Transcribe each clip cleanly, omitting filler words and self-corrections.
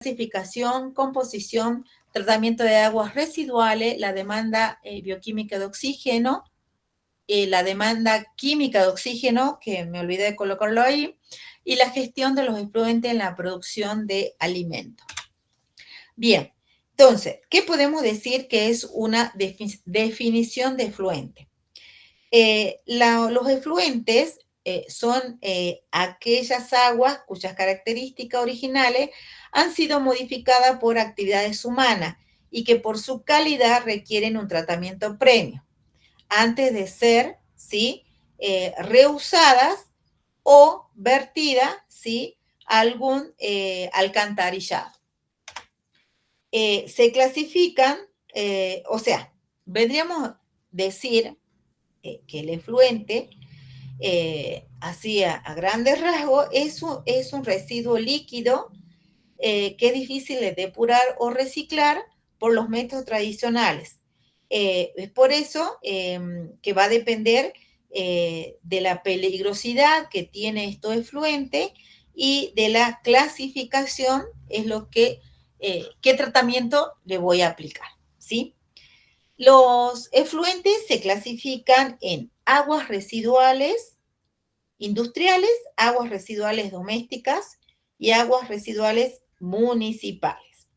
clasificación, composición, tratamiento de aguas residuales, la demanda bioquímica de oxígeno, la demanda química de oxígeno, que me olvidé de colocarlo ahí, y la gestión de los efluentes en la producción de alimentos. Bien, entonces, ¿qué podemos decir que es una definición de efluente? Los efluentes son aquellas aguas cuyas características originales han sido modificadas por actividades humanas y que por su calidad requieren un tratamiento premio antes de ser, ¿sí? Reusadas o vertidas, ¿sí? A algún alcantarillado. Se clasifican, o sea, vendríamos a decir que el efluente, así a grandes rasgos, es un residuo líquido que es difícil de depurar o reciclar por los métodos tradicionales. Es por eso que va a depender de la peligrosidad que tiene estos efluentes y de la clasificación, es lo que, qué tratamiento le voy a aplicar, ¿sí? Los efluentes se clasifican en aguas residuales industriales, aguas residuales domésticas y aguas residuales municipales.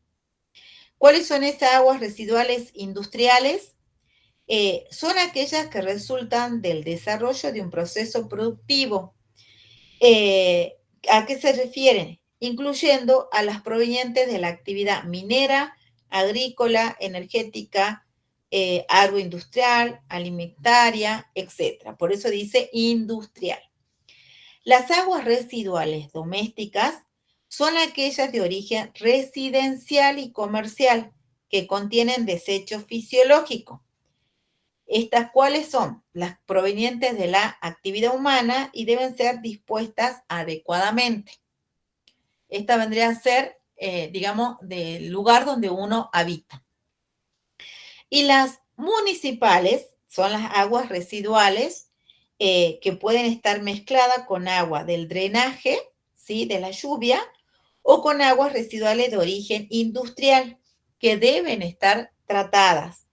¿Cuáles son esas aguas residuales industriales? Son aquellas que resultan del desarrollo de un proceso productivo. ¿A qué se refieren? Incluyendo a las provenientes de la actividad minera, agrícola, energética, agroindustrial, alimentaria, etc. Por eso dice industrial. Las aguas residuales domésticas son aquellas de origen residencial y comercial que contienen desechos fisiológicos. Estas cuales son las provenientes de la actividad humana y deben ser dispuestas adecuadamente. Esta vendría a ser, digamos, del lugar donde uno habita. Y las municipales son las aguas residuales que pueden estar mezcladas con agua del drenaje, ¿sí? De la lluvia, o con aguas residuales de origen industrial, que deben estar tratadas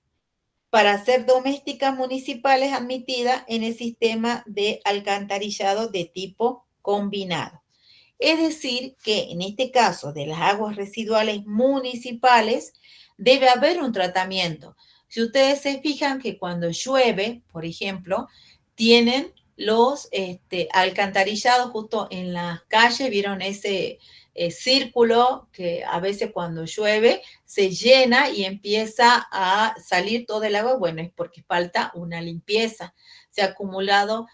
para ser domésticas municipales admitidas en el sistema de alcantarillado de tipo combinado. Es decir, que en este caso de las aguas residuales municipales debe haber un tratamiento. Si ustedes se fijan que cuando llueve, por ejemplo, tienen los alcantarillados justo en las calles, vieron ese círculo que a veces cuando llueve se llena y empieza a salir todo el agua. Bueno, es porque falta una limpieza. Se ha acumulado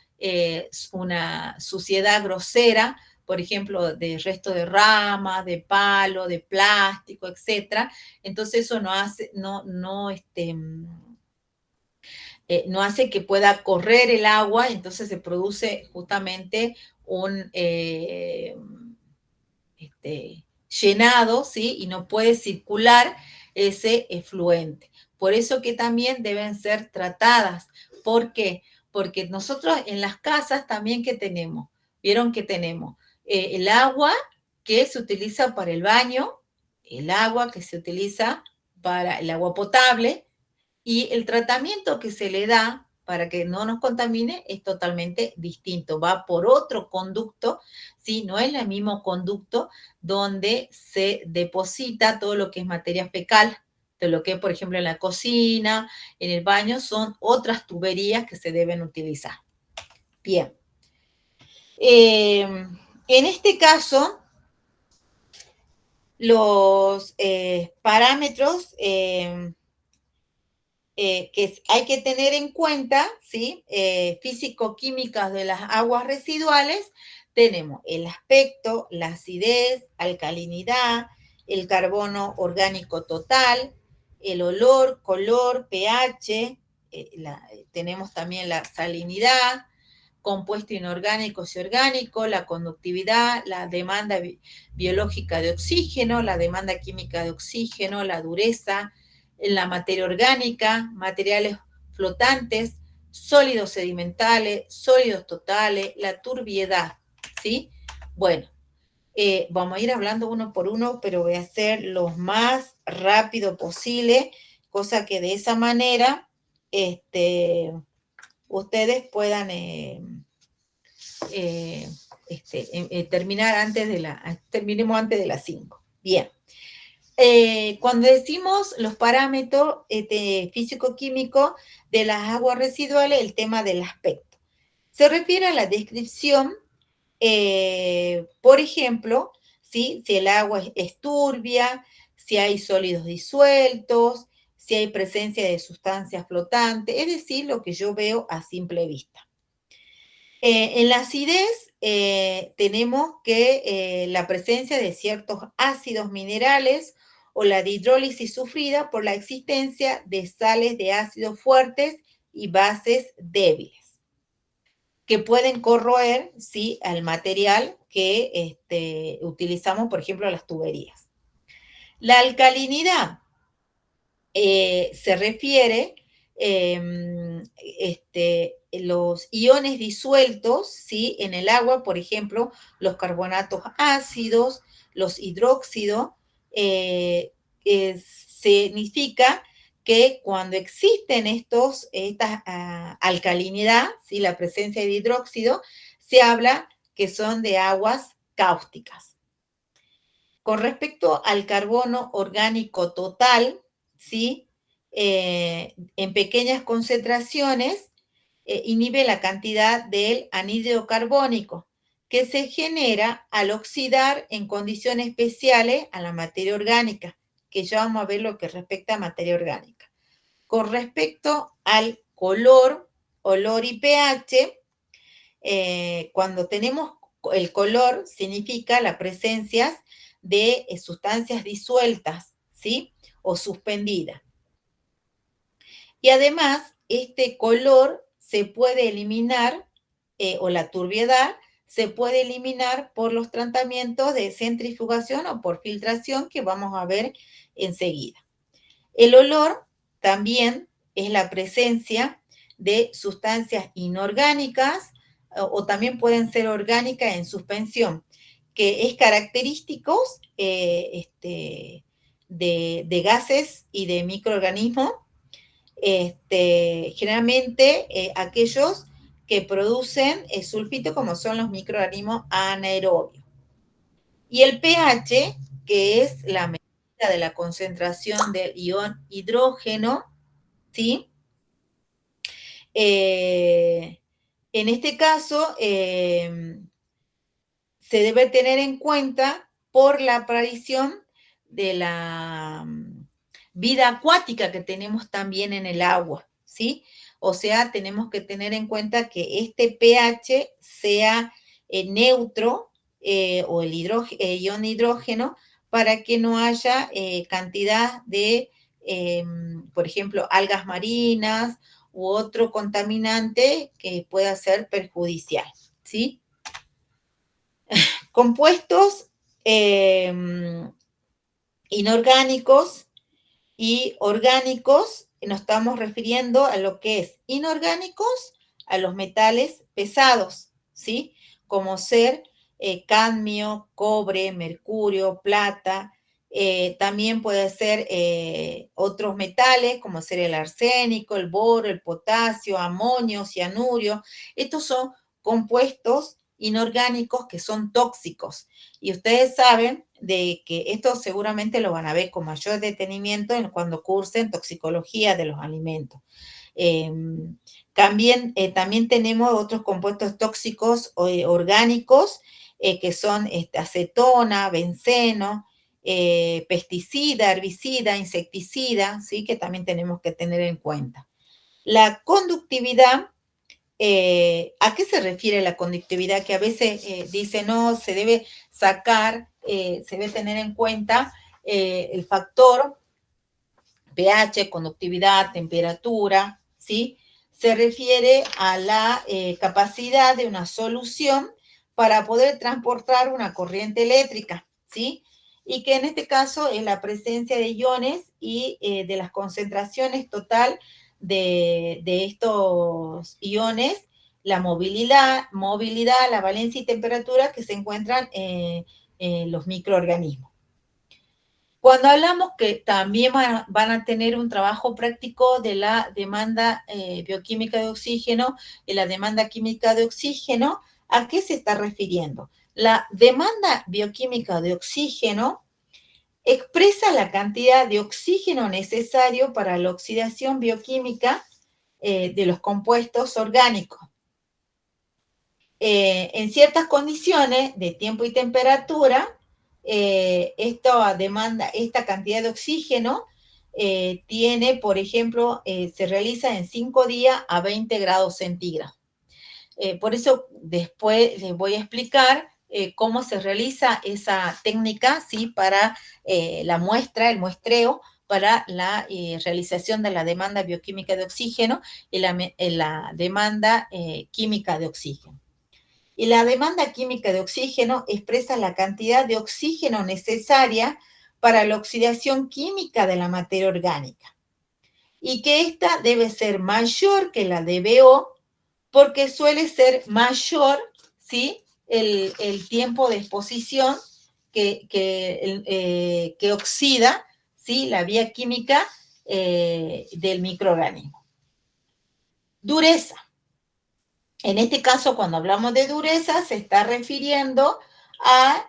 una suciedad grosera, por ejemplo, de resto de ramas, de palo, de plástico, etcétera. Entonces eso no hace que pueda correr el agua, entonces se produce justamente un llenado, ¿sí? Y no puede circular ese efluente. Por eso que también deben ser tratadas. ¿Por qué? Porque nosotros en las casas también, ¿qué tenemos? Vieron que tenemos el agua que se utiliza para el baño, el agua que se utiliza para el agua potable, y el tratamiento que se le da para que no nos contamine es totalmente distinto. Va por otro conducto, ¿sí? No es el mismo conducto donde se deposita todo lo que es materia fecal, de lo que, por ejemplo, en la cocina, en el baño, son otras tuberías que se deben utilizar. Bien. En este caso, los parámetros que hay que tener en cuenta, ¿sí? Físico-químicas de las aguas residuales, tenemos el aspecto, la acidez, alcalinidad, el carbono orgánico total, el olor, color, pH, tenemos también la salinidad, compuestos inorgánicos y orgánicos, la conductividad, la demanda biológica de oxígeno, la demanda química de oxígeno, la dureza, la materia orgánica, materiales flotantes, sólidos sedimentales, sólidos totales, la turbiedad, ¿sí? Bueno, Vamos a ir hablando uno por uno, pero voy a hacer lo más rápido posible, cosa que de esa manera ustedes puedan terminar terminemos antes de las 5. Bien. Cuando decimos los parámetros físico-químicos de las aguas residuales, el tema del aspecto. Se refiere a la descripción, por ejemplo, ¿sí? Si el agua es turbia, si hay sólidos disueltos, si hay presencia de sustancias flotantes, es decir, lo que yo veo a simple vista. En la acidez tenemos que la presencia de ciertos ácidos minerales o la hidrólisis sufrida por la existencia de sales de ácidos fuertes y bases débiles que pueden corroer, ¿sí?, al material que utilizamos, por ejemplo, las tuberías. La alcalinidad se refiere los iones disueltos, ¿sí?, en el agua, por ejemplo, los carbonatos ácidos, los hidróxidos, significa que cuando existen esta alcalinidad, ¿sí?, la presencia de hidróxido, se habla que son de aguas cáusticas. Con respecto al carbono orgánico total, ¿sí?, en pequeñas concentraciones, inhibe la cantidad del anhídrido carbónico, que se genera al oxidar en condiciones especiales a la materia orgánica, que ya vamos a ver lo que respecta a materia orgánica. Con respecto al color, olor y pH, cuando tenemos el color, significa la presencia de sustancias disueltas, ¿sí?, o suspendidas. Y además, este color se puede eliminar, o la turbiedad, se puede eliminar por los tratamientos de centrifugación o por filtración que vamos a ver enseguida. El olor también es la presencia de sustancias inorgánicas o también pueden ser orgánicas en suspensión, que es característico de gases y de microorganismos, generalmente aquellos que producen sulfito, como son los microorganismos anaerobios. Y el pH, que es la medida de la concentración del ion hidrógeno, ¿sí? En este caso, se debe tener en cuenta por la aparición de la vida acuática que tenemos también en el agua, ¿sí? O sea, tenemos que tener en cuenta que este pH sea neutro o el ion hidrógeno para que no haya cantidad de, por ejemplo, algas marinas u otro contaminante que pueda ser perjudicial, ¿sí? Compuestos inorgánicos y orgánicos, nos estamos refiriendo a lo que es inorgánicos, a los metales pesados, ¿sí? Como ser cadmio, cobre, mercurio, plata, también puede ser otros metales, como ser el arsénico, el boro, el potasio, amonio, cianurio. Estos son compuestos inorgánicos que son tóxicos. Y ustedes saben de que esto seguramente lo van a ver con mayor detenimiento cuando cursen toxicología de los alimentos. También tenemos otros compuestos tóxicos orgánicos que son acetona, benceno, pesticida, herbicida, insecticida, ¿sí?, que también tenemos que tener en cuenta. La conductividad, ¿a qué se refiere la conductividad? Que a veces dice, no, se debe sacar, se debe tener en cuenta el factor pH, conductividad, temperatura, ¿sí? Se refiere a la capacidad de una solución para poder transportar una corriente eléctrica, ¿sí? Y que en este caso es la presencia de iones y de las concentraciones total de estos iones, la movilidad, la valencia y temperatura que se encuentran los microorganismos. Cuando hablamos que también van a tener un trabajo práctico de la demanda bioquímica de oxígeno y la demanda química de oxígeno, ¿a qué se está refiriendo? La demanda bioquímica de oxígeno expresa la cantidad de oxígeno necesario para la oxidación bioquímica de los compuestos orgánicos. En ciertas condiciones de tiempo y temperatura, esta cantidad de oxígeno tiene, por ejemplo, se realiza en 5 días a 20 grados centígrados. Por eso después les voy a explicar cómo se realiza esa técnica, ¿sí? Para la muestra, el muestreo, para la realización de la demanda bioquímica de oxígeno y la demanda química de oxígeno. Y la demanda química de oxígeno expresa la cantidad de oxígeno necesaria para la oxidación química de la materia orgánica. Y que esta debe ser mayor que la DBO porque suele ser mayor, ¿sí? El tiempo de exposición que oxida, ¿sí? La vía química del microorganismo. Dureza. En este caso, cuando hablamos de dureza, se está refiriendo a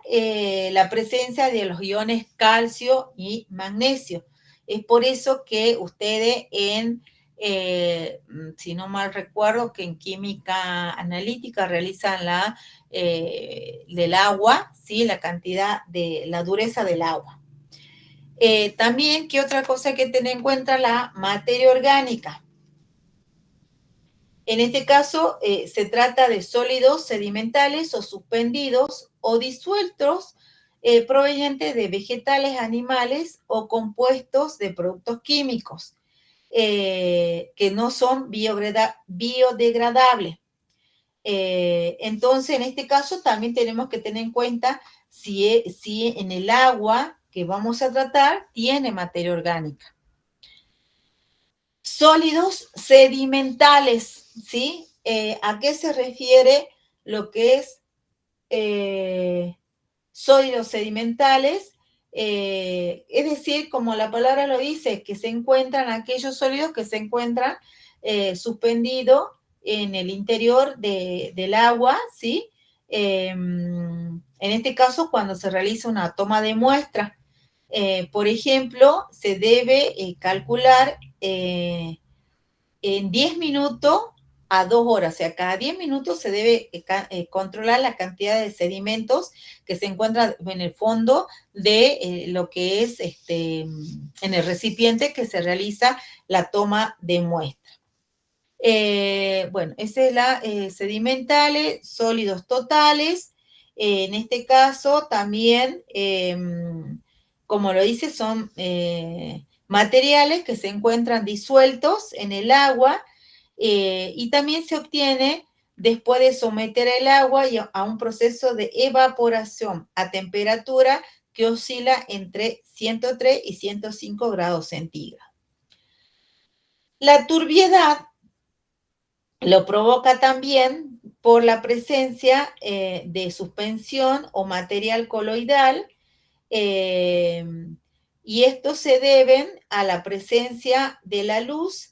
la presencia de los iones calcio y magnesio. Es por eso que ustedes si no mal recuerdo, que en química analítica realizan del agua, ¿sí? La cantidad de la dureza del agua. También, ¿qué otra cosa hay que tener en cuenta? La materia orgánica. En este caso, se trata de sólidos sedimentales o suspendidos o disueltos provenientes de vegetales, animales o compuestos de productos químicos que no son biodegradables. Entonces, en este caso, también tenemos que tener en cuenta si en el agua que vamos a tratar tiene materia orgánica. Sólidos sedimentales, ¿sí? ¿A qué se refiere lo que es sólidos sedimentales? Es decir, como la palabra lo dice, que se encuentran aquellos sólidos que se encuentran suspendidos en el interior del agua, ¿sí? En este caso, cuando se realiza una toma de muestra. Por ejemplo, se debe calcular en 10 minutos a 2 horas, o sea, cada 10 minutos se debe controlar la cantidad de sedimentos que se encuentran en el fondo de lo que es en el recipiente que se realiza la toma de muestra. Bueno, esa es la sedimentales, sólidos totales. En este caso también, como lo dice, son materiales que se encuentran disueltos en el agua y también se obtiene después de someter el agua a un proceso de evaporación a temperatura que oscila entre 103 y 105 grados centígrados. La turbiedad lo provoca también por la presencia de suspensión o material coloidal y estos se deben a la presencia de la luz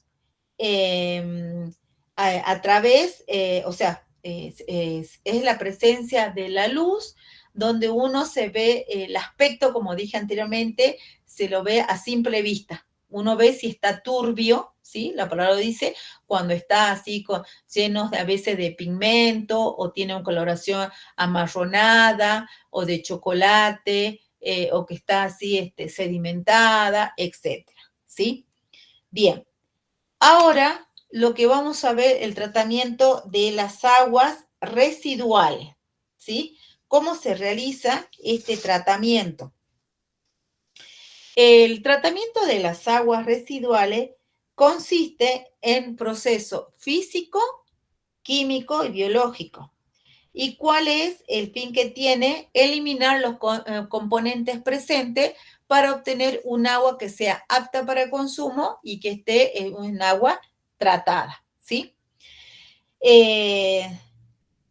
a través, o sea, es la presencia de la luz donde uno se ve el aspecto, como dije anteriormente, se lo ve a simple vista. Uno ve si está turbio, ¿sí? La palabra dice, cuando está así lleno a veces de pigmento o tiene una coloración amarronada o de chocolate o que está así sedimentada, etcétera, ¿sí? Bien. Ahora, lo que vamos a ver, el tratamiento de las aguas residuales, ¿sí? ¿Cómo se realiza este tratamiento? El tratamiento de las aguas residuales consiste en proceso físico, químico y biológico. ¿Y cuál es el fin que tiene? Eliminar los componentes presentes para obtener un agua que sea apta para el consumo y que esté en un agua tratada, ¿sí?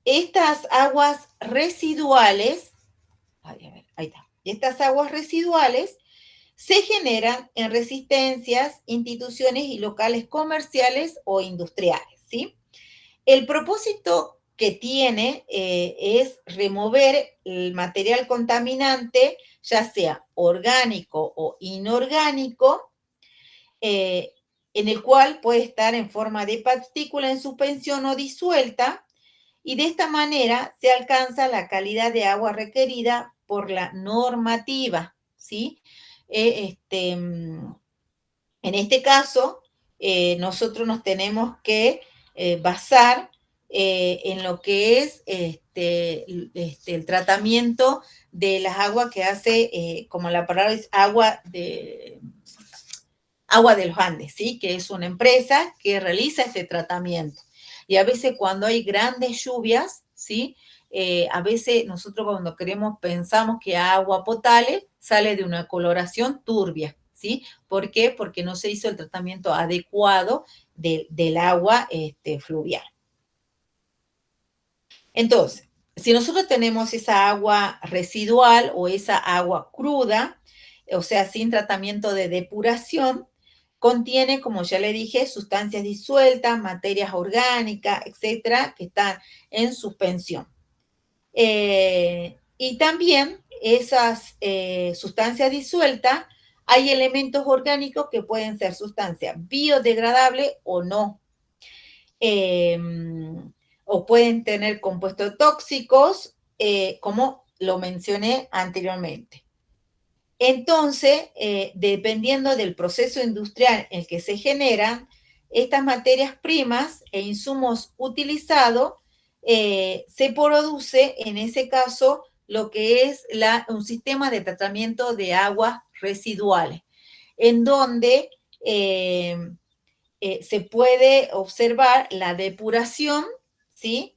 Estas aguas residuales Ay, a ver, ahí está. Estas aguas residuales se generan en resistencias, instituciones y locales comerciales o industriales, ¿sí? El propósito que tiene es remover el material contaminante, ya sea orgánico o inorgánico, eh, en el cual puede estar en forma de partícula en suspensión o disuelta, y de esta manera se alcanza la calidad de agua requerida por la normativa, ¿sí? En este caso, nosotros nos tenemos que basar en lo que es el tratamiento de las aguas que hace, como la palabra es agua de los Andes, ¿sí? Que es una empresa que realiza este tratamiento. Y a veces cuando hay grandes lluvias, ¿sí? A veces nosotros cuando queremos, pensamos que agua potable sale de una coloración turbia, ¿sí? ¿Por qué? Porque no se hizo el tratamiento adecuado del agua fluvial. Entonces, si nosotros tenemos esa agua residual o esa agua cruda, o sea, sin tratamiento de depuración, contiene, como ya le dije, sustancias disueltas, materias orgánicas, etcétera, que están en suspensión. Y también esas sustancias disueltas, hay elementos orgánicos que pueden ser sustancias biodegradables o no. Eh, o pueden tener compuestos tóxicos, como lo mencioné anteriormente. Entonces, dependiendo del proceso industrial en el que se generan, estas materias primas e insumos utilizados, se produce, en ese caso, lo que es un sistema de tratamiento de aguas residuales, en donde se puede observar la depuración, ¿sí?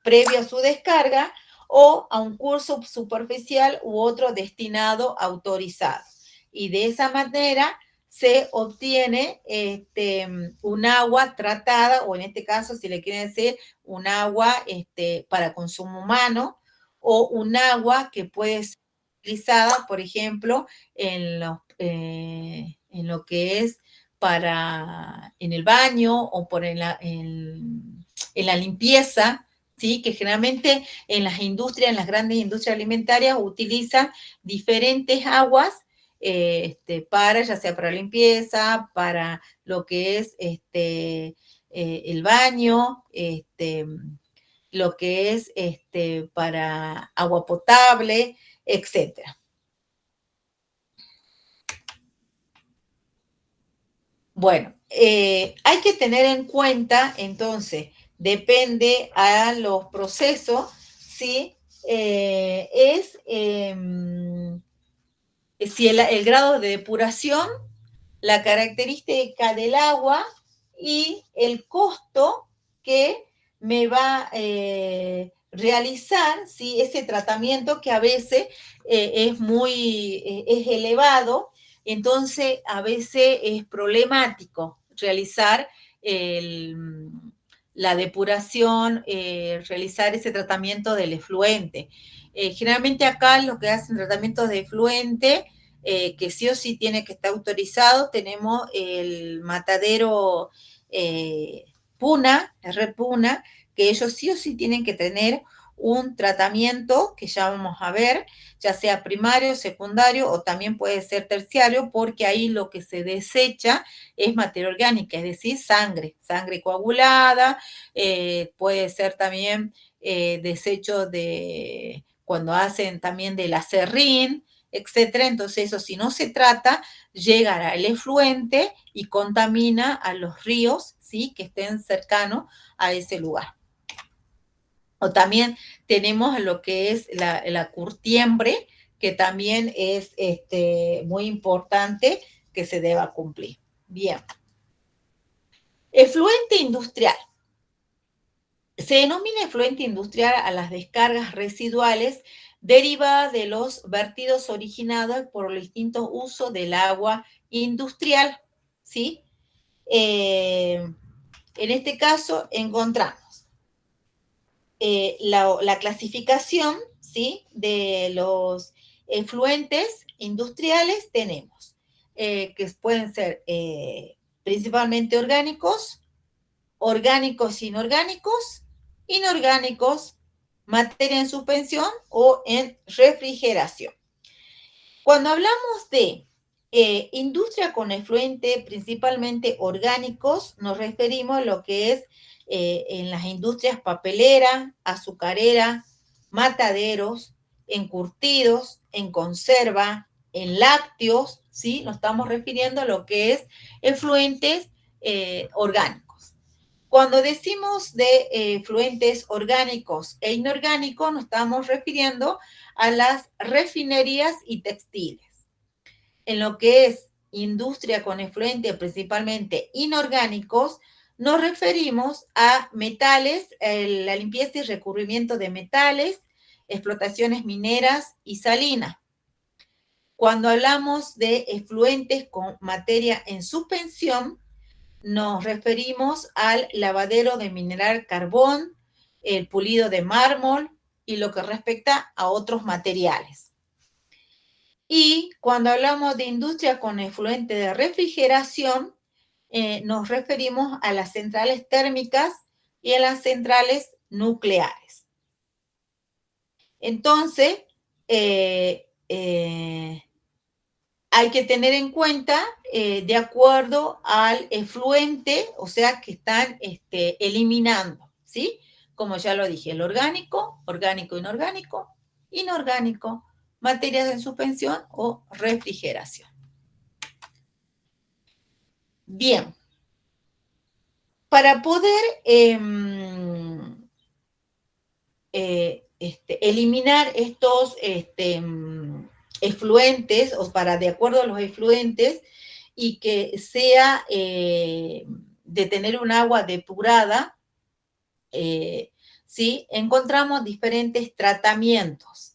Previo a su descarga, o a un curso superficial u otro destinado autorizado. Y de esa manera se obtiene un agua tratada, o en este caso, si le quieren decir, un agua para consumo humano, o un agua que puede ser utilizada, por ejemplo, en lo que es en el baño o en la limpieza, ¿sí? Que generalmente en las industrias, en las grandes industrias alimentarias, utilizan diferentes aguas para, ya sea para limpieza, para lo que es el baño, lo que es para agua potable, etcétera. Bueno, hay que tener en cuenta, entonces, depende a los procesos, ¿sí? Si el grado de depuración, la característica del agua y el costo que me va a realizar, ¿sí? Ese tratamiento que a veces es elevado, entonces a veces es problemático realizar la depuración, realizar ese tratamiento del efluente. Generalmente acá lo que hacen tratamientos de efluente, que sí o sí tiene que estar autorizado, tenemos el matadero Puna, R. Puna, que ellos sí o sí tienen que tener un tratamiento que ya vamos a ver, ya sea primario, secundario o también puede ser terciario, porque ahí lo que se desecha es materia orgánica, es decir, sangre coagulada, puede ser también desecho de cuando hacen también del acerrín, etcétera. Entonces eso, si no se trata, llega al efluente y contamina a los ríos, ¿sí? Que estén cercanos a ese lugar. O también tenemos lo que es la curtiembre, que también es muy importante que se deba cumplir. Bien. Efluente industrial. Se denomina efluente industrial a las descargas residuales derivadas de los vertidos originados por el distinto uso del agua industrial, ¿sí? En este caso encontramos la clasificación, ¿sí? De los efluentes industriales tenemos, que pueden ser principalmente orgánicos, orgánicos inorgánicos, inorgánicos, materia en suspensión o en refrigeración. Cuando hablamos de industria con efluente principalmente orgánicos, nos referimos a lo que es en las industrias papelera, azucarera, mataderos, encurtidos, en conserva, en lácteos, ¿sí? Nos estamos refiriendo a lo que es efluentes orgánicos. Cuando decimos de efluentes orgánicos e inorgánicos, nos estamos refiriendo a las refinerías y textiles. En lo que es industria con efluentes principalmente inorgánicos, nos referimos a metales, la limpieza y recubrimiento de metales, explotaciones mineras y salinas. Cuando hablamos de efluentes con materia en suspensión, nos referimos al lavadero de mineral carbón, el pulido de mármol y lo que respecta a otros materiales. Y cuando hablamos de industria con efluente de refrigeración, nos referimos a las centrales térmicas y a las centrales nucleares. Entonces, hay que tener en cuenta, de acuerdo al efluente, o sea, que están eliminando, ¿sí? Como ya lo dije, el orgánico, orgánico, inorgánico, inorgánico, materias en suspensión o refrigeración. Bien, para poder eliminar estos efluentes, o para de acuerdo a los efluentes, y que sea de tener un agua depurada, ¿sí? Encontramos diferentes tratamientos.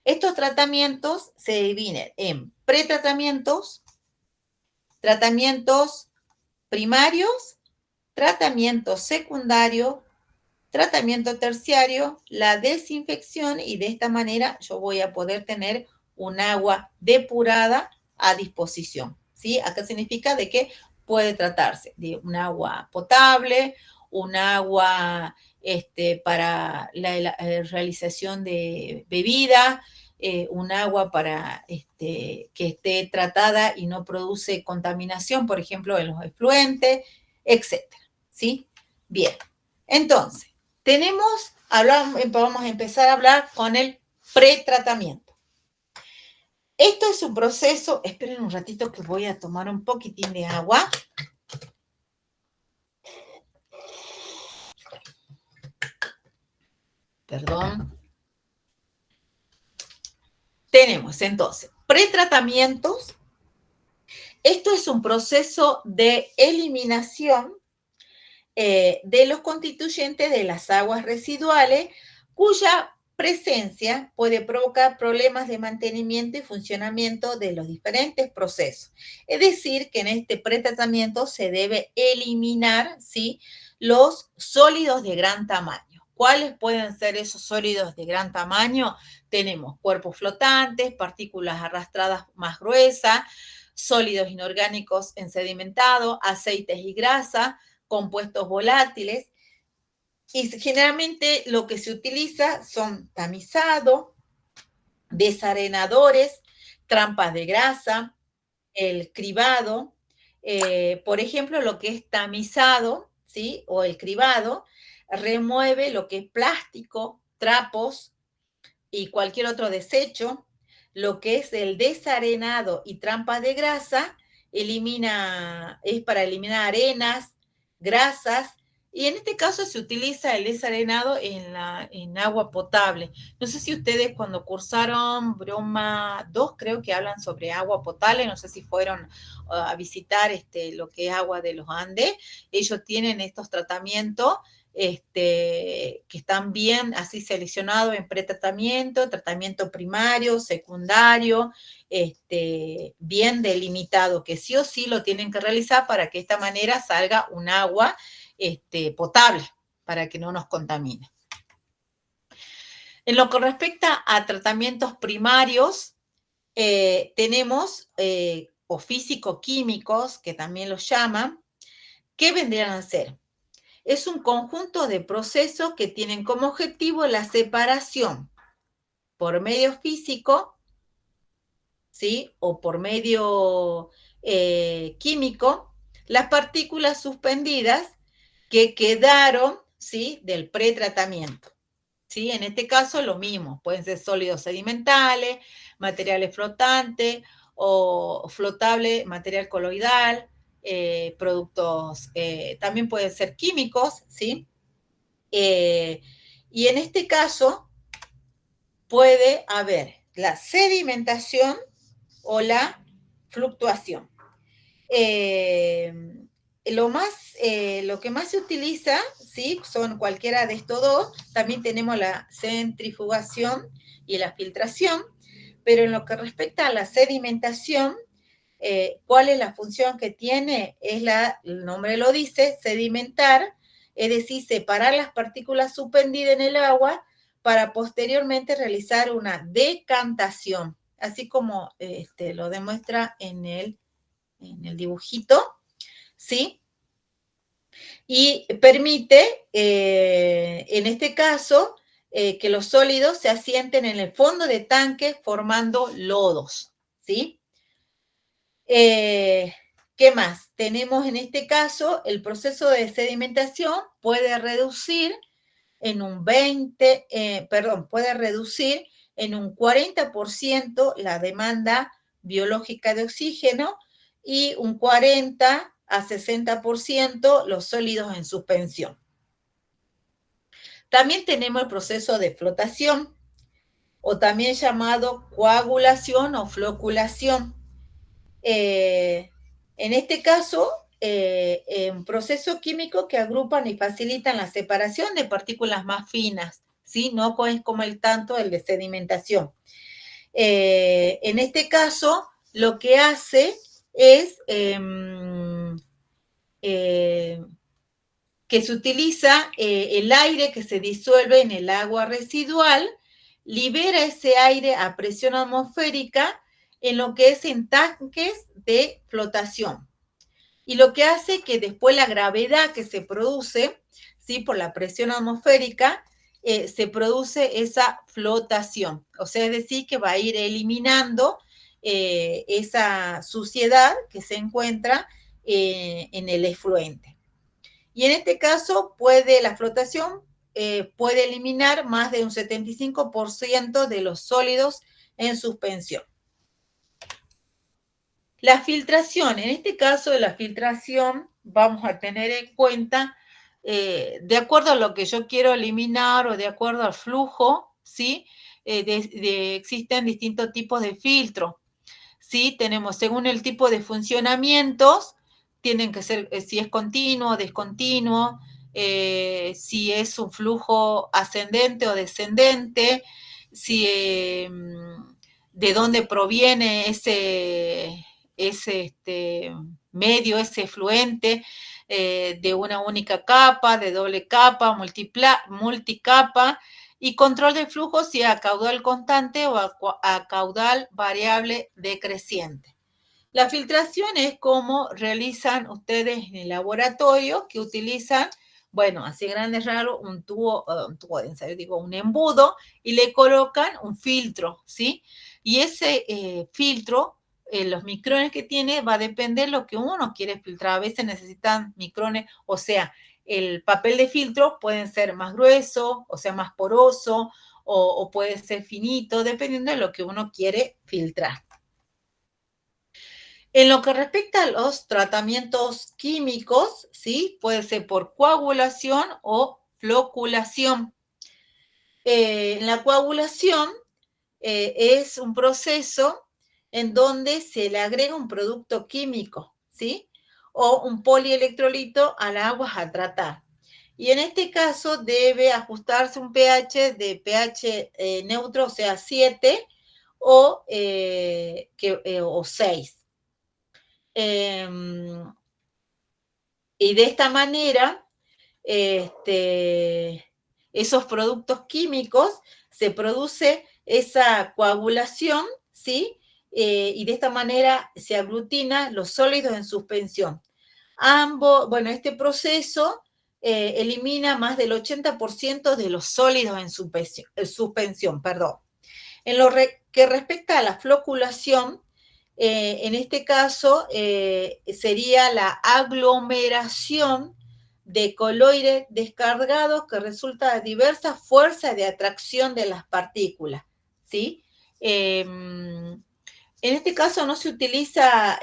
Estos tratamientos se dividen en pretratamientos, tratamientos primarios, tratamiento secundario, tratamiento terciario, la desinfección, y de esta manera yo voy a poder tener un agua depurada a disposición, ¿sí? Acá significa de que puede tratarse de un agua potable, un agua para la realización de bebida, un agua para que esté tratada y no produce contaminación, por ejemplo, en los efluentes, etcétera, ¿sí? Bien, entonces, vamos a empezar a hablar con el pretratamiento. Esto es un proceso, esperen un ratito que voy a tomar un poquitín de agua. Perdón. Tenemos entonces pretratamientos. Esto es un proceso de eliminación de los constituyentes de las aguas residuales, cuya presencia puede provocar problemas de mantenimiento y funcionamiento de los diferentes procesos. Es decir, que en este pretratamiento se debe eliminar, ¿sí?, los sólidos de gran tamaño. ¿Cuáles pueden ser esos sólidos de gran tamaño? Tenemos cuerpos flotantes, partículas arrastradas más gruesas, sólidos inorgánicos en sedimentados, aceites y grasa, compuestos volátiles, y generalmente lo que se utiliza son tamizados, desarenadores, trampas de grasa, el cribado. Por ejemplo, lo que es tamizado, ¿sí?, o el cribado, remueve lo que es plástico, trapos y cualquier otro desecho. Lo que es el desarenado y trampas de grasa, es para eliminar arenas, grasas, y en este caso se utiliza el desarenado en agua potable. No sé si ustedes cuando cursaron Broma 2, creo que hablan sobre agua potable, no sé si fueron a visitar lo que es agua de los Andes. Ellos tienen estos tratamientos que están bien así seleccionados en pretratamiento, tratamiento primario, secundario, bien delimitado, que sí o sí lo tienen que realizar para que de esta manera salga un agua potable, para que no nos contamine. En lo que respecta a tratamientos primarios, tenemos o físico-químicos, que también los llaman, ¿qué vendrían a ser? Es un conjunto de procesos que tienen como objetivo la separación por medio físico, ¿sí? O por medio químico, las partículas suspendidas que quedaron, ¿sí? Del pretratamiento. ¿Sí? En este caso lo mismo, pueden ser sólidos sedimentales, materiales flotantes o flotable, material coloidal, productos, también pueden ser químicos, ¿sí? Y en este caso puede haber la sedimentación o la fluctuación. Eh, lo que más se utiliza, ¿sí? Son cualquiera de estos dos. También tenemos la centrifugación y la filtración, pero en lo que respecta a la sedimentación, ¿cuál es la función que tiene? El nombre lo dice, sedimentar, es decir, separar las partículas suspendidas en el agua para posteriormente realizar una decantación, así como lo demuestra en el dibujito, ¿sí? Y permite, en este caso, que los sólidos se asienten en el fondo de tanque formando lodos, ¿sí? ¿Qué más? Tenemos en este caso el proceso de sedimentación puede reducir en un puede reducir en un 40% la demanda biológica de oxígeno y un 40 a 60% los sólidos en suspensión. También tenemos el proceso de flotación, o también llamado coagulación o floculación. En este caso, un proceso químico que agrupan y facilitan la separación de partículas más finas, ¿sí? No es como el de sedimentación. En este caso, lo que hace es que se utiliza el aire que se disuelve en el agua residual, libera ese aire a presión atmosférica en lo que es en tanques de flotación. Y lo que hace que después la gravedad que se produce, ¿sí? Por la presión atmosférica, se produce esa flotación. O sea, es decir, que va a ir eliminando esa suciedad que se encuentra en el efluente. Y en este caso, la flotación puede eliminar más de un 75% de los sólidos en suspensión. La filtración, en este caso de la filtración, vamos a tener en cuenta, de acuerdo a lo que yo quiero eliminar o de acuerdo al flujo, ¿sí? Existen distintos tipos de filtro, ¿sí? Tenemos, según el tipo de funcionamientos, tienen que ser, si es continuo, descontinuo, si es un flujo ascendente o descendente, si de dónde proviene ese medio, ese efluente, de una única capa, de doble capa, multicapa, y control de flujo si a caudal constante o a caudal variable decreciente. La filtración es como realizan ustedes en el laboratorio, que utilizan, bueno, así grandes rasgos, un tubo de ensayo, digo, un embudo, y le colocan un filtro, ¿sí? Y ese filtro, los micrones que tiene, va a depender de lo que uno quiere filtrar. A veces necesitan micrones, o sea, el papel de filtro puede ser más grueso, o sea, más poroso, o puede ser finito, dependiendo de lo que uno quiere filtrar. En lo que respecta a los tratamientos químicos, ¿sí? Puede ser por coagulación o floculación. La coagulación es un proceso en donde se le agrega un producto químico, ¿sí? O un polielectrolito a las aguas a tratar. Y en este caso debe ajustarse un pH de pH neutro, o sea, 7 o 6. Y de esta manera, esos productos químicos se produce esa coagulación, ¿sí? Y de esta manera se aglutina los sólidos en suspensión. Bueno, este proceso elimina más del 80% de los sólidos en suspensión, perdón. En lo que respecta a la floculación, en este caso sería la aglomeración de coloides descargados que resulta de diversas fuerzas de atracción de las partículas, ¿sí? En este caso no se utiliza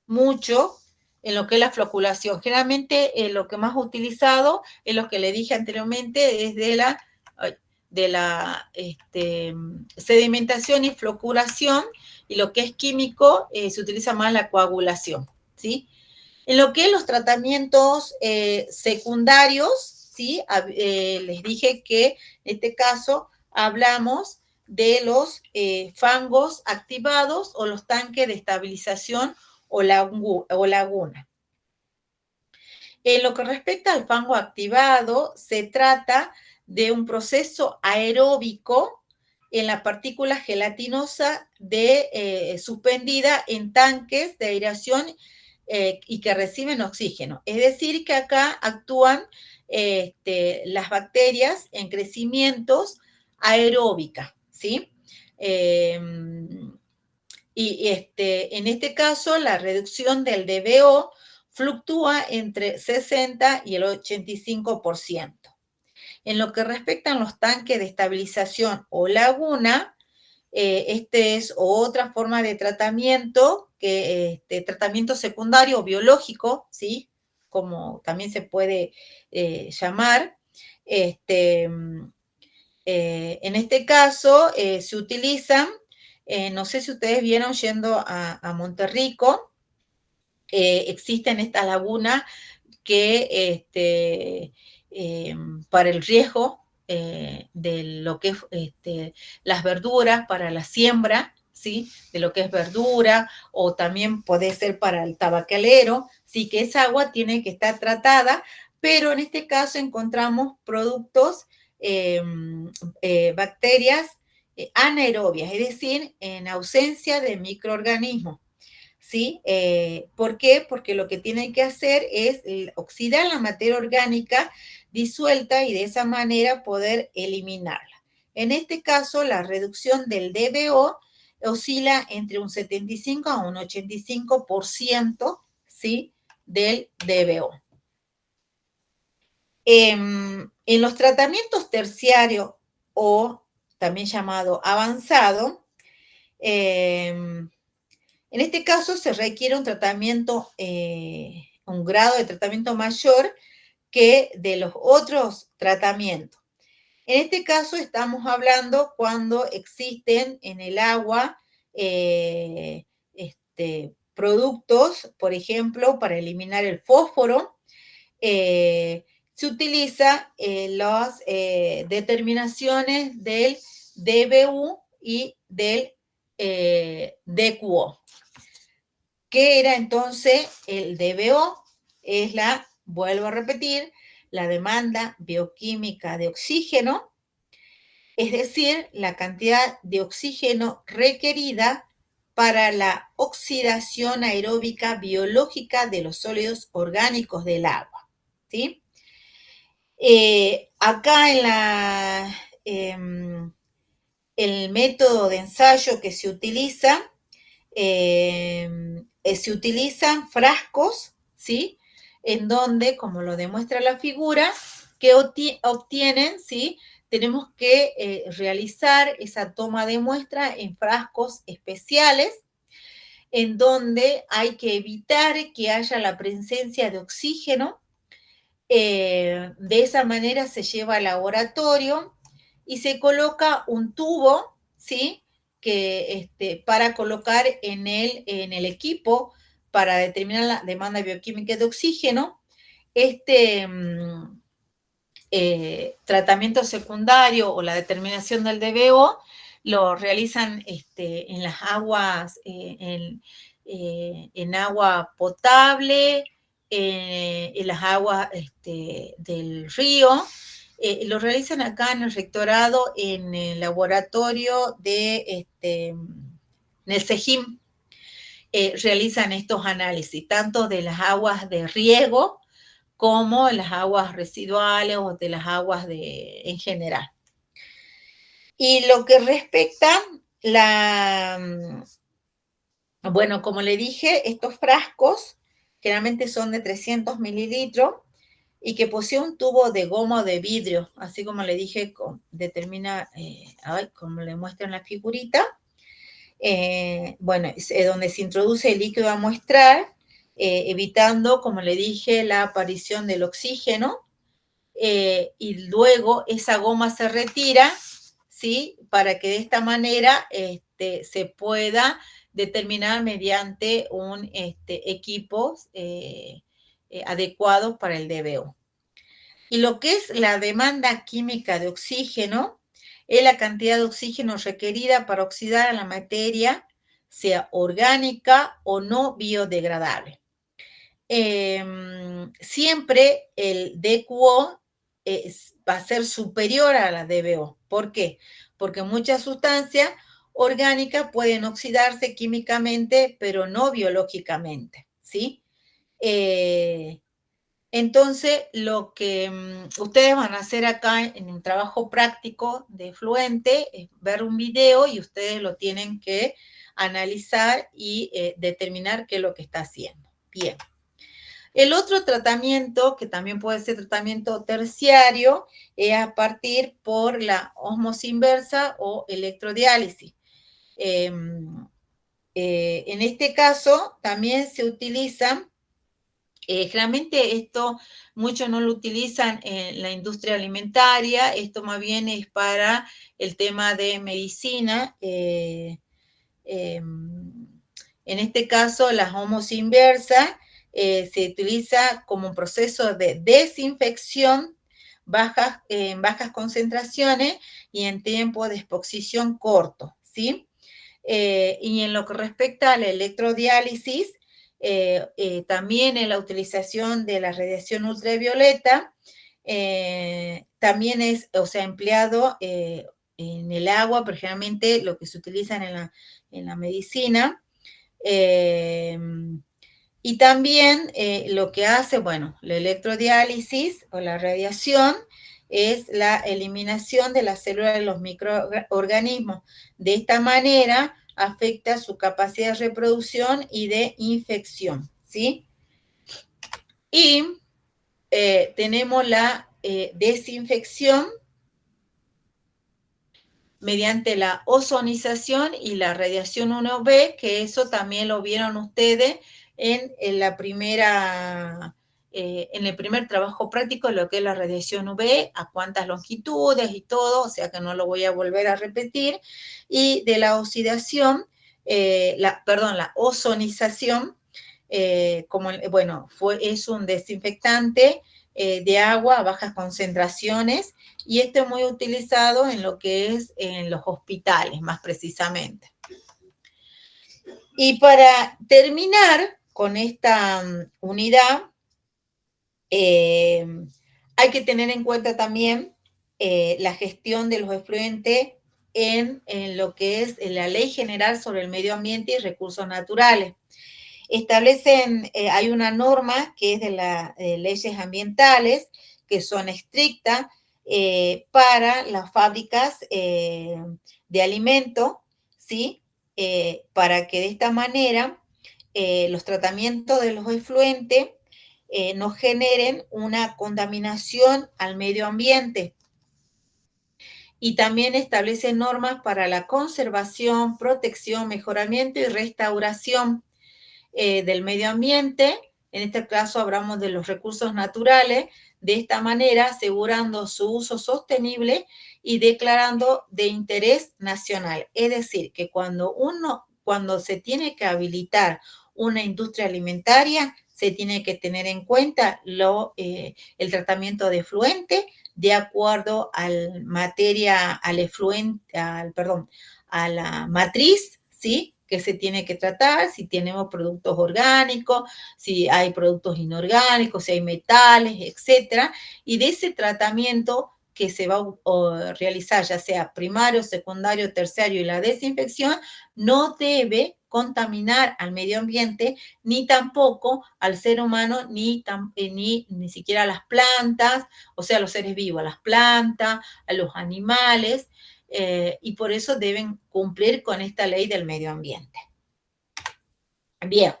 mucho en lo que es la floculación. Generalmente lo que más utilizado es lo que le dije anteriormente, es de la sedimentación y floculación, y lo que es químico se utiliza más la coagulación, ¿sí? En lo que es los tratamientos secundarios, ¿sí? Les dije que en este caso hablamos de los fangos activados o los tanques de estabilización o laguna. En lo que respecta al fango activado, se trata de un aeróbico en la partícula gelatinosa suspendida en tanques de aireación y que reciben oxígeno. Es decir, que acá actúan las bacterias en crecimientos aeróbicas, ¿sí? En este caso, la reducción del DBO fluctúa entre 60 y el 85%. En lo que respecta a los tanques de estabilización o laguna, es otra forma de tratamiento, tratamiento secundario biológico, ¿sí? Como también se puede llamar. En este caso, se utilizan, no sé si ustedes vieron yendo a Monterrico, existen estas lagunas que para el riesgo de lo que es las verduras, para la siembra, ¿sí? De lo que es verdura, o también puede ser para el tabacalero, sí, que esa agua tiene que estar tratada, pero en este caso encontramos productos, bacterias anaerobias, es decir, en ausencia de microorganismos. ¿Sí? ¿Por qué? Porque lo que tienen que hacer es oxidar la materia orgánica disuelta y de esa manera poder eliminarla. En este caso, la reducción del DBO oscila entre un 75 a un 85%, ¿sí? Del DBO. En los tratamientos terciarios o también llamado avanzado, en este caso se requiere un tratamiento, un grado de tratamiento mayor que de los otros tratamientos. En este caso estamos hablando cuando existen en el agua productos, por ejemplo, para eliminar el fósforo, se utiliza las determinaciones del DBU y del DQO. ¿Qué era entonces el DBO? Es vuelvo a repetir, la demanda bioquímica de oxígeno, es decir, la cantidad de oxígeno requerida para la oxidación aeróbica biológica de los sólidos orgánicos del agua, ¿sí? Acá el método de ensayo que se utiliza, se utilizan frascos, ¿sí? En donde, como lo demuestra la figura, que obtienen, ¿sí? Tenemos que realizar esa toma de muestra en frascos especiales, en donde hay que evitar que haya la presencia de oxígeno. De esa manera se lleva al laboratorio y se coloca un tubo, ¿sí? Para colocar en el equipo para determinar la demanda bioquímica de oxígeno. Tratamiento secundario o la determinación del DBO lo realizan en las aguas, en agua potable, en las aguas del río, lo realizan acá en el rectorado en el laboratorio de Nesejim. Realizan estos análisis, tanto de las aguas de riego como las aguas residuales o de las aguas en general. Y lo que respecta bueno, como le dije, estos frascos generalmente son de 300 mililitros y que posee un tubo de goma o de vidrio, así como le dije, determina, como le muestro en la figurita. Bueno, es donde se introduce el líquido a muestral, evitando, como le dije, la aparición del oxígeno, y luego esa goma se retira, ¿sí? Para que de esta manera se pueda determinar mediante un equipo adecuado para el DBO. Y lo que es la demanda química de oxígeno es la cantidad de oxígeno requerida para oxidar a la materia, sea orgánica o no biodegradable. Siempre el DQO va a ser superior a la DBO. ¿Por qué? Porque muchas sustancias orgánicas pueden oxidarse químicamente, pero no biológicamente, ¿sí? Entonces, lo que ustedes van a hacer acá en un trabajo práctico de Fluente es ver un video y ustedes lo tienen que analizar y determinar qué es lo que está haciendo. Bien. El otro tratamiento, que también puede ser tratamiento terciario, es a partir por la ósmosis inversa o electrodiálisis. En este caso, también se utilizan, generalmente esto muchos no lo utilizan en la industria alimentaria, esto más bien es para el tema de medicina. En este caso, la ósmosis inversa se utiliza como un proceso de desinfección en bajas concentraciones y en tiempo de exposición corto, ¿sí? Y en lo que respecta a la electrodiálisis, también en la utilización de la radiación ultravioleta, también es, o sea, empleado en el agua, pero generalmente lo que se utiliza en la medicina. Y también lo que hace, bueno, la electrodiálisis o la radiación es la eliminación de las células de los microorganismos. De esta manera afecta su capacidad de reproducción y de infección, ¿sí? Y tenemos la desinfección mediante la ozonización y la radiación 1B, que eso también lo vieron ustedes en el primer trabajo práctico, lo que es la radiación UV, a cuántas longitudes y todo, o sea que no lo voy a volver a repetir, y de la oxidación, la ozonización, es un desinfectante de agua a bajas concentraciones, y esto es muy utilizado en lo que es en los hospitales, más precisamente. Y para terminar con esta unidad, hay que tener en cuenta también la gestión de los efluentes en lo que es la Ley General sobre el Medio Ambiente y Recursos Naturales. Hay una norma que es de las leyes ambientales, que son estrictas para las fábricas de alimentos, ¿sí? Para que de esta manera los tratamientos de los efluentes no generen una contaminación al medio ambiente. Y también establece normas para la conservación, protección, mejoramiento y restauración del medio ambiente. En este caso hablamos de los recursos naturales, de esta manera asegurando su uso sostenible y declarando de interés nacional. Es decir, que cuando se tiene que habilitar una industria alimentaria, se tiene que tener en cuenta el tratamiento de efluente de acuerdo a la matriz, ¿sí? Que se tiene que tratar, si tenemos productos orgánicos, si hay productos inorgánicos, si hay metales, etcétera, y de ese tratamiento que se va a realizar, ya sea primario, secundario, terciario y la desinfección, no debe contaminar al medio ambiente, ni tampoco al ser humano, ni siquiera a las plantas, o sea, a los seres vivos, a las plantas, a los animales, y por eso deben cumplir con esta ley del medio ambiente. Bien,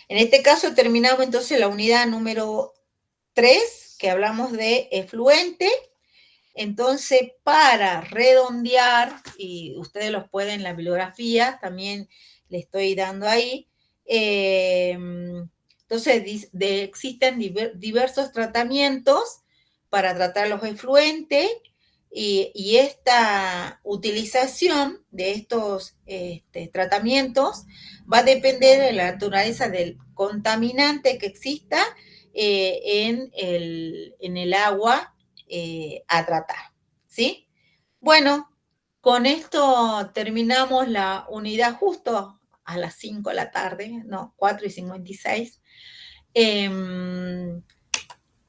en este caso terminamos entonces la unidad número 3, que hablamos de efluente. Entonces, para redondear, y ustedes los pueden en la bibliografía, también le estoy dando ahí, entonces existen diversos tratamientos para tratar los efluentes y esta utilización de estos tratamientos va a depender de la naturaleza del contaminante que exista en el agua a tratar, ¿sí? Bueno, con esto terminamos la unidad justo a las 5 de la tarde, no, 4:56.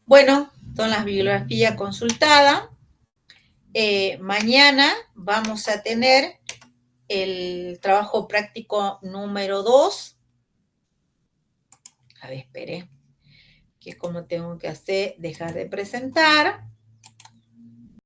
Bueno, son las bibliografías consultadas. Mañana vamos a tener el trabajo práctico número 2. A ver, espere, que es como tengo que hacer, dejar de presentar.